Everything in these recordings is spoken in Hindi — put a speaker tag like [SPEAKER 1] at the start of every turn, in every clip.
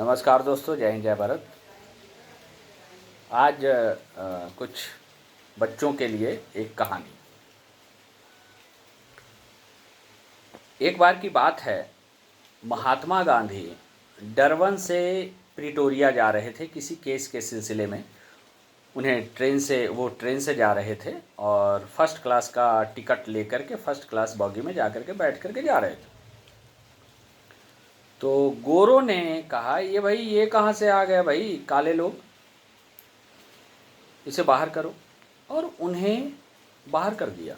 [SPEAKER 1] नमस्कार दोस्तों, जय हिंद जय भारत। आज कुछ बच्चों के लिए एक कहानी। एक बार की बात है, महात्मा गांधी डरबन से प्रिटोरिया जा रहे थे किसी केस के सिलसिले में। उन्हें ट्रेन से जा रहे थे और फर्स्ट क्लास का टिकट लेकर के फर्स्ट क्लास बॉगी में जा कर के बैठ कर के जा रहे थे। तो गोरों ने कहा, ये भाई ये कहाँ से आ गए भाई काले लोग, इसे बाहर करो। और उन्हें बाहर कर दिया।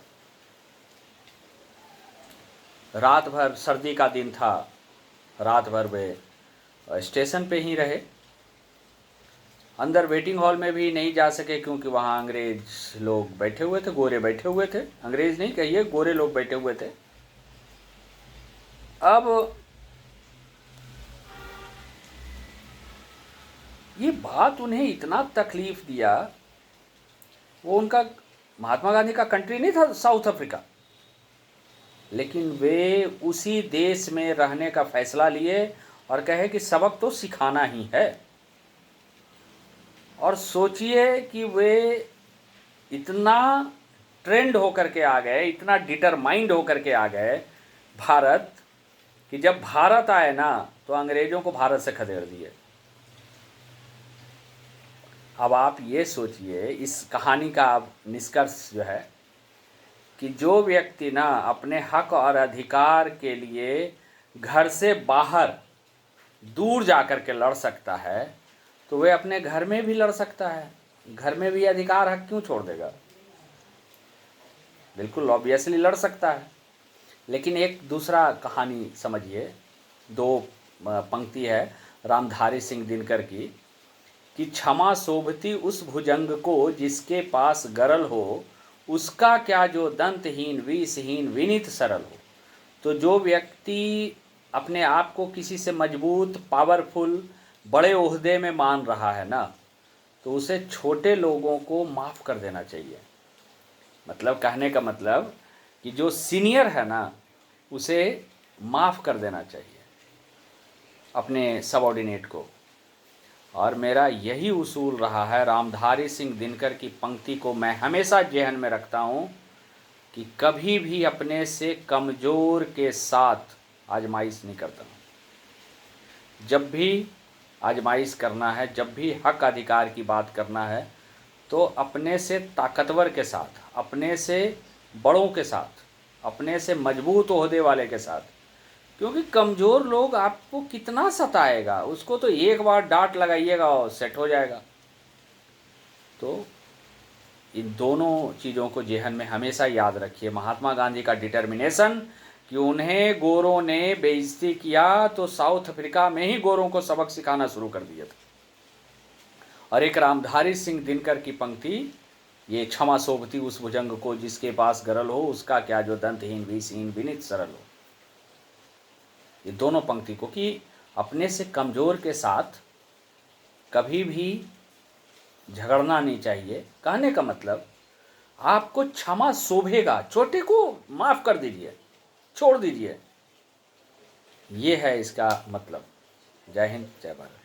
[SPEAKER 1] रात भर, सर्दी का दिन था, रात भर वे स्टेशन पे ही रहे। अंदर वेटिंग हॉल में भी नहीं जा सके क्योंकि वहाँ अंग्रेज लोग बैठे हुए थे, गोरे बैठे हुए थे। अंग्रेज नहीं कहिए, गोरे लोग बैठे हुए थे। अब ये बात उन्हें इतना तकलीफ दिया। वो उनका, महात्मा गांधी का कंट्री नहीं था साउथ अफ्रीका, लेकिन वे उसी देश में रहने का फैसला लिए और कहे कि सबक तो सिखाना ही है। और सोचिए कि वे इतना ट्रेंड होकर के आ गए, इतना डिटरमाइंड होकर के आ गए भारत, कि जब भारत आए ना तो अंग्रेजों को भारत से खदेड़ दिए। अब आप ये सोचिए, इस कहानी का अब निष्कर्ष जो है कि जो व्यक्ति ना अपने हक और अधिकार के लिए घर से बाहर दूर जा कर के लड़ सकता है, तो वह अपने घर में भी लड़ सकता है। घर में भी अधिकार हक क्यों छोड़ देगा? बिल्कुल ऑब्वियसली लड़ सकता है। लेकिन एक दूसरा कहानी समझिए, दो पंक्ति है रामधारी सिंह दिनकर की कि क्षमा शोभती उस भुजंग को जिसके पास गरल हो, उसका क्या जो दंतहीन विषहीन विनीत सरल हो। तो जो व्यक्ति अपने आप को किसी से मजबूत, पावरफुल, बड़े ओहदे में मान रहा है ना, तो उसे छोटे लोगों को माफ़ कर देना चाहिए। मतलब कहने का मतलब कि जो सीनियर है ना, उसे माफ़ कर देना चाहिए अपने सबऑर्डिनेट को। और मेरा यही उसूल रहा है। रामधारी सिंह दिनकर की पंक्ति को मैं हमेशा जेहन में रखता हूँ कि कभी भी अपने से कमज़ोर के साथ आजमाइश नहीं करता हूँ। जब भी आजमाइश करना है, जब भी हक अधिकार की बात करना है, तो अपने से ताकतवर के साथ, अपने से बड़ों के साथ, अपने से मजबूत ओहदे वाले के साथ। क्योंकि कमज़ोर लोग आपको कितना सताएगा, उसको तो एक बार डांट लगाइएगा और सेट हो जाएगा। तो इन दोनों चीज़ों को जेहन में हमेशा याद रखिए। महात्मा गांधी का डिटर्मिनेशन कि उन्हें गोरों ने बेइज्जती किया तो साउथ अफ्रीका में ही गोरों को सबक सिखाना शुरू कर दिया था। और एक रामधारी सिंह दिनकर की पंक्ति, ये क्षमा शोभती उस भुजंग को जिसके पास गरल हो, उसका क्या जो दंतहीन विषहीन विनीत सरल हो। ये दोनों पंक्ति को कि अपने से कमज़ोर के साथ कभी भी झगड़ना नहीं चाहिए। कहने का मतलब आपको क्षमा शोभेगा, छोटे को माफ़ कर दीजिए, छोड़ दीजिए। ये है इसका मतलब। जय हिंद जय भारत।